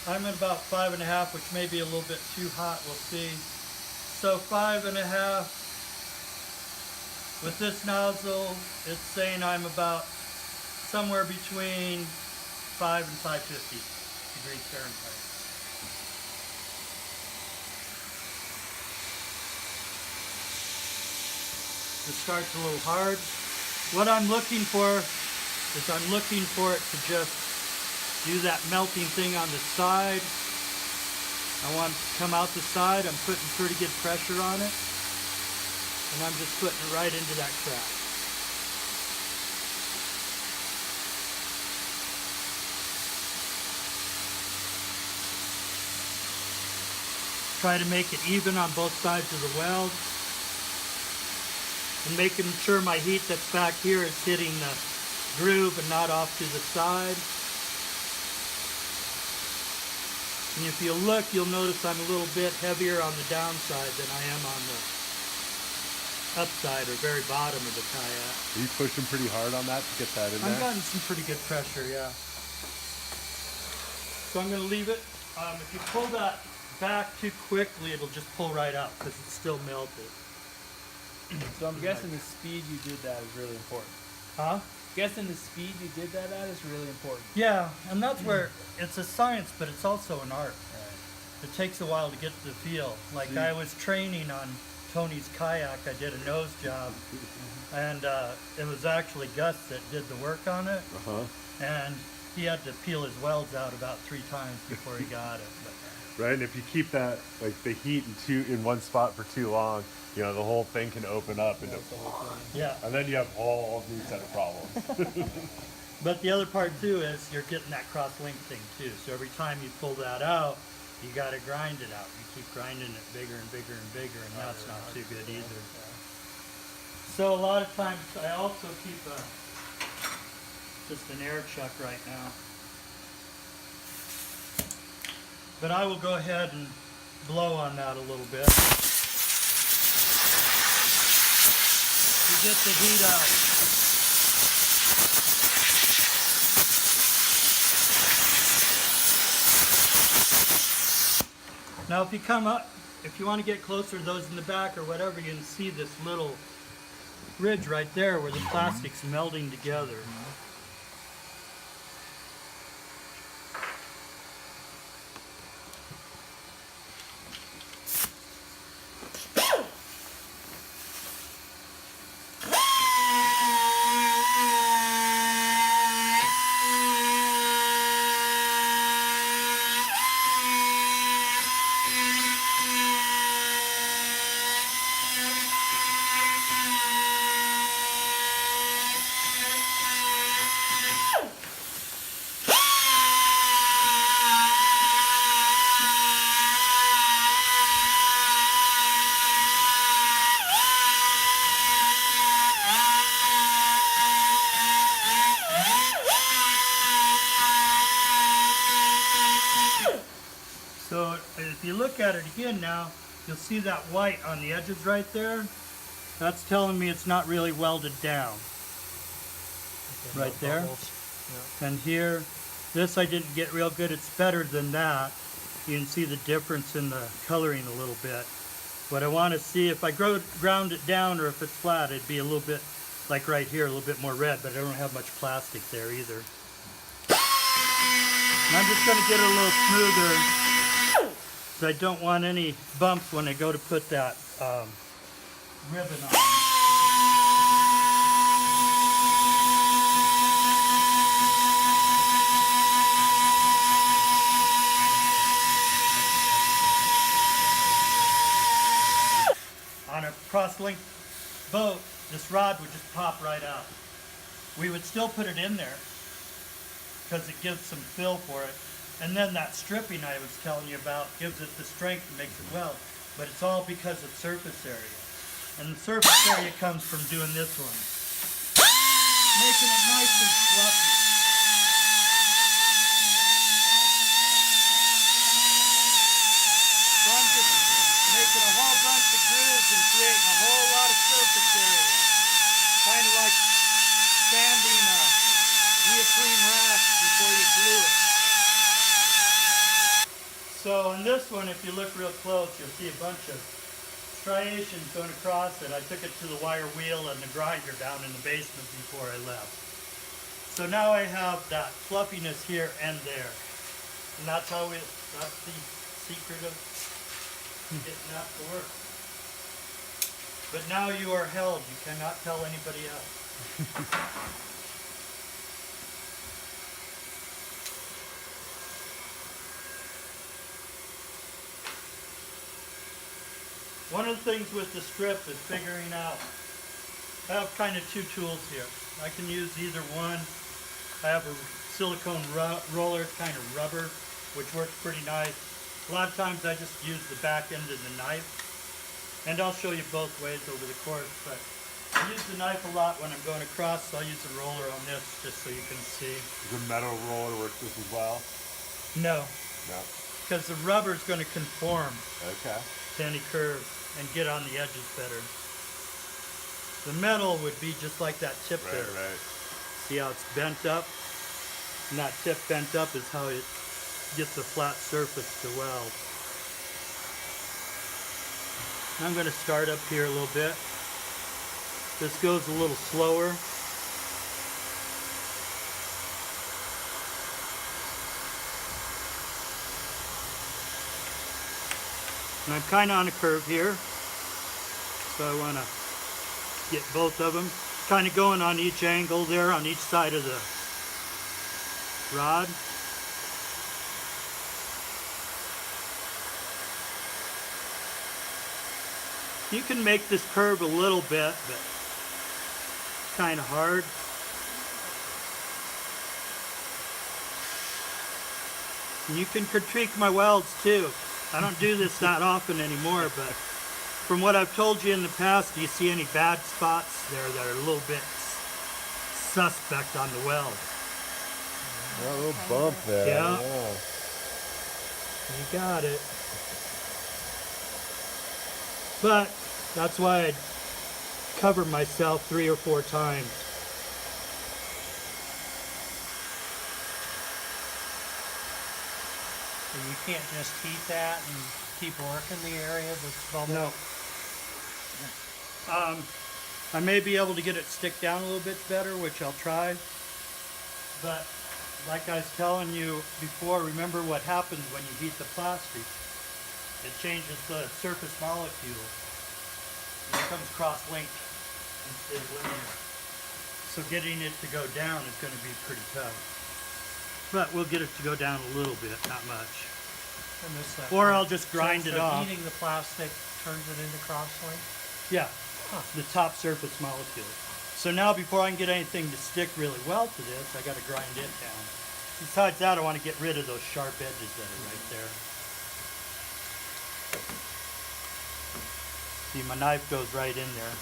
I'm at about 5.5, which may be a little bit too hot, we'll see. So 5.5, with this nozzle, it's saying I'm about somewhere between 5 and 550 degrees Fahrenheit. It starts a little hard. What I'm looking for is I'm looking for it to just do that melting thing on the side. I want it to come out the side. I'm putting pretty good pressure on it. And I'm just putting it right into that crack. Try to make it even on both sides of the weld. And making sure my heat that's back here is hitting the groove and not off to the side. And if you look, you'll notice I'm a little bit heavier on the downside than I am on the upside or very bottom of the kayak. Are you pushing pretty hard on that to get that in there? I'm getting some pretty good pressure, yeah. So I'm going to leave it. If you pull that back too quickly, it'll just pull right out because it's still melted. So I'm guessing the speed you did that is really important. Huh? Guessing the speed you did that at is really important. Yeah, and that's where it's a science, but it's also an art. Right. It takes a while to get the feel. Like I was training on Tony's kayak. I did a nose job, and it was actually Gus that did the work on it. And he had to peel his welds out about 3 times before he got it. But, right, and if you keep that, like the heat in one spot for too long, you know, the whole thing can open up into, yeah. and then you have all new set of problems. But the other part too is you're getting that cross-link thing too. So every time you pull that out, you got to grind it out. You keep grinding it bigger and bigger and bigger, and that's not too good either. So a lot of times I also keep just an air chuck right now. But I will go ahead and blow on that a little bit to get the heat out. Now if you come up, if you want to get closer to those in the back or whatever, you can see this little ridge right there where the plastic's melding together. So if you look at it again now, you'll see that white on the edges right there. That's telling me it's not really welded down. Okay, right there. Yeah. And here, this I didn't get real good. It's better than that. You can see the difference in the coloring a little bit. What I want to see, if I ground it down or if it's flat, it'd be a little bit, like right here, a little bit more red, but I don't have much plastic there either. And I'm just going to get it a little smoother. I don't want any bumps when I go to put that ribbon on. On a cross-link boat, this rod would just pop right out. We would still put it in there because it gives some fill for it. And then that stripping I was telling you about gives it the strength and makes it weld. But it's all because of surface area. And the surface area comes from doing this one. Making it nice and fluffy. So I'm just making a whole bunch of grooves and creating a whole lot of surface area. Kind of like sanding a neoprene raft before you glue it. So on this one, if you look real close, you'll see a bunch of striations going across it. I took it to the wire wheel and the grinder down in the basement before I left. So now I have that fluffiness here and there. And that's the secret of getting that to work. But now you are held. You cannot tell anybody else. One of the things with the strip is figuring out, I have kind of two tools here. I can use either one. I have a silicone roller, it's kind of rubber, which works pretty nice. A lot of times I just use the back end of the knife. And I'll show you both ways over the course, but I use the knife a lot when I'm going across, so I'll use the roller on this just so you can see. Does the metal roller work this as well? No, No. because the rubber is going to conform Okay. to any curve and get on the edges better. The metal would be just like that tip there. Right. See how it's bent up? And that tip bent up is how it gets a flat surface to weld. I'm going to start up here a little bit. This goes a little slower. And I'm kind of on a curve here, so I want to get both of them kind of going on each angle there on each side of the rod. You can make this curve a little bit, but kind of hard. And you can critique my welds too. I don't do this that often anymore, but from what I've told you in the past, do you see any bad spots there that are a little bit suspect on the weld? A little bump there. Yeah. You got it. But that's why I cover myself 3 or 4 times. And you can't just heat that and keep working the area that's bubbled? No. I may be able to get it stick down a little bit better, which I'll try. But like I was telling you before, remember what happens when you heat the plastic. It changes the surface molecule. It becomes cross-linked instead of linear. So getting it to go down is going to be pretty tough. But we'll get it to go down a little bit, not much. I missed that Or part. I'll just grind it off. Heating the plastic turns it into crosslink? Yeah, the top surface molecule. So now before I can get anything to stick really well to this, I got to grind it down. Besides that, I want to get rid of those sharp edges that are right there. See, my knife goes right in there.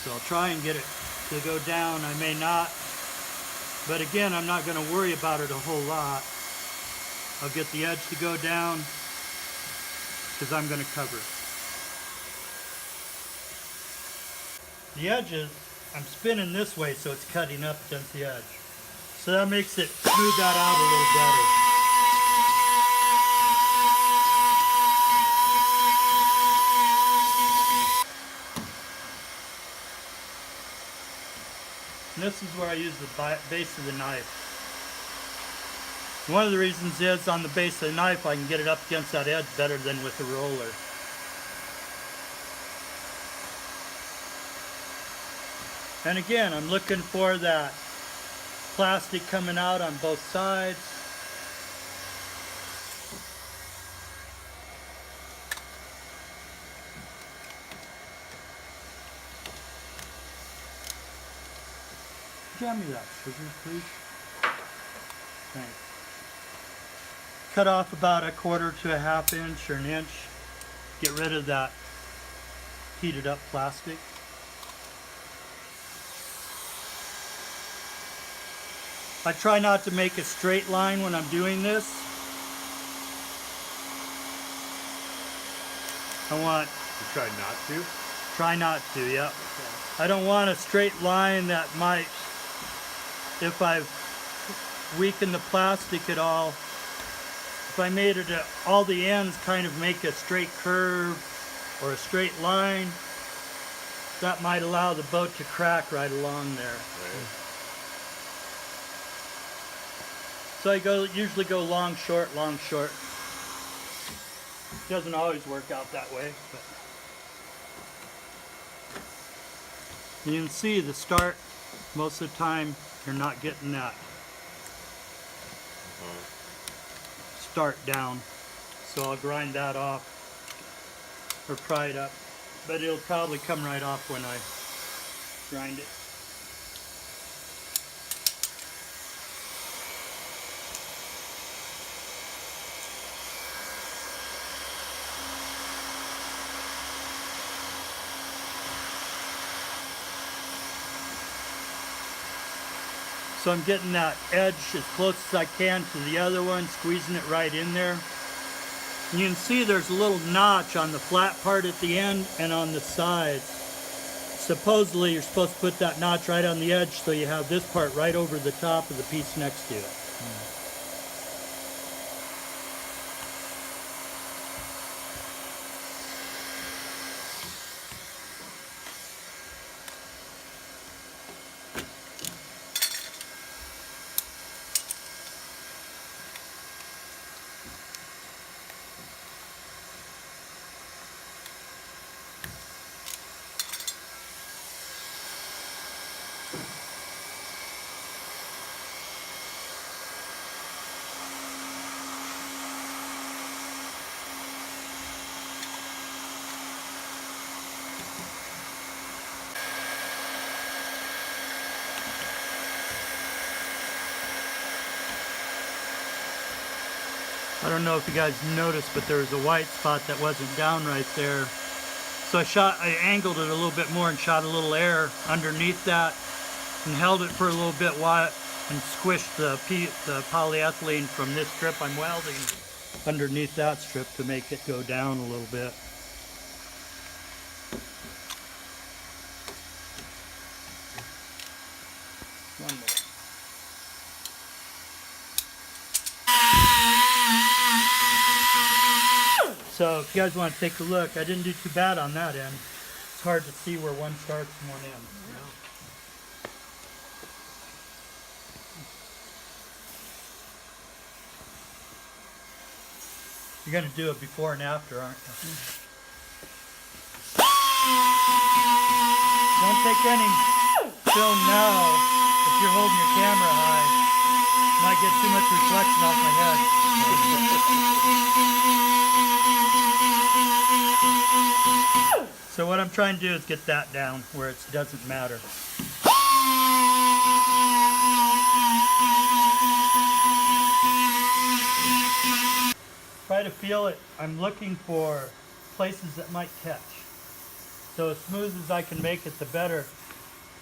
So I'll try and get it to go down. I may not. But again, I'm not going to worry about it a whole lot. I'll get the edge to go down because I'm going to cover it. The edges, I'm spinning this way so it's cutting up against the edge. So that makes it smooth that out a little better. And this is where I use the base of the knife. One of the reasons is on the base of the knife I can get it up against that edge better than with the roller. And again, I'm looking for that plastic coming out on both sides. Jam me that sugar, please. Thanks. Cut off about 1/4 to 1/2 inch or an inch. Get rid of that heated up plastic. I try not to make a straight line when I'm doing this. I want... You try not to? Try not to, yep. I don't want a straight line that might, if I've weakened the plastic at all, if I made it at all the ends kind of make a straight curve or a straight line, that might allow the boat to crack right along there. Right. So I usually go long, short, long, short. Doesn't always work out that way, but you can see the start, most of the time you're not getting that start down. So I'll grind that off or pry it up, but it'll probably come right off when I grind it. So I'm getting that edge as close as I can to the other one, squeezing it right in there. And you can see there's a little notch on the flat part at the end and on the sides. Supposedly you're supposed to put that notch right on the edge so you have this part right over the top of the piece next to it. I don't know if you guys noticed, but there was a white spot that wasn't down right there. So I angled it a little bit more and shot a little air underneath that and held it for a little bit while and squished the polyethylene from this strip I'm welding underneath that strip to make it go down a little bit. One more. So if you guys want to take a look, I didn't do too bad on that end. It's hard to see where one starts and one ends. You know? You're going to do it before and after, aren't you? Don't take any film now if you're holding your camera high. Might get too much reflection off my head. So what I'm trying to do is get that down where it doesn't matter. Try to feel it. I'm looking for places that might catch. So as smooth as I can make it, the better.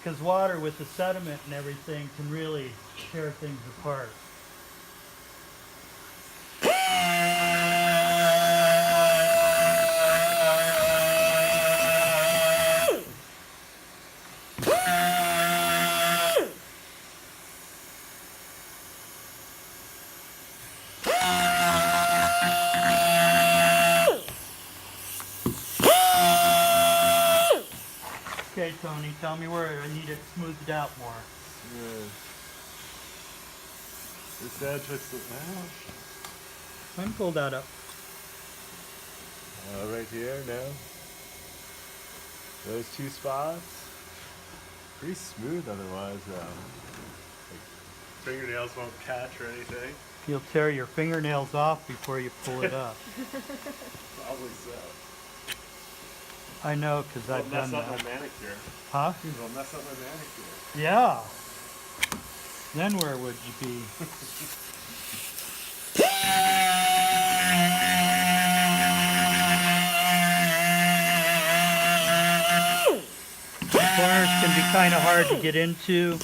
Because water with the sediment and everything can really tear things apart. Okay, Tony, tell me where I need it smoothed out more. Yeah. This edge looks I can pull that up. right here now. Those two spots. Pretty smooth otherwise though. Like, fingernails won't catch or anything. You'll tear your fingernails off before you pull it up. Probably so. I know, because I've done Mess up that. my manicure. Huh? It'll mess up my manicure. Yeah. Then where would you be? Corners can be kind of hard to get into.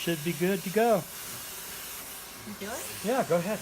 should be good to go. You do it? Yeah, go ahead.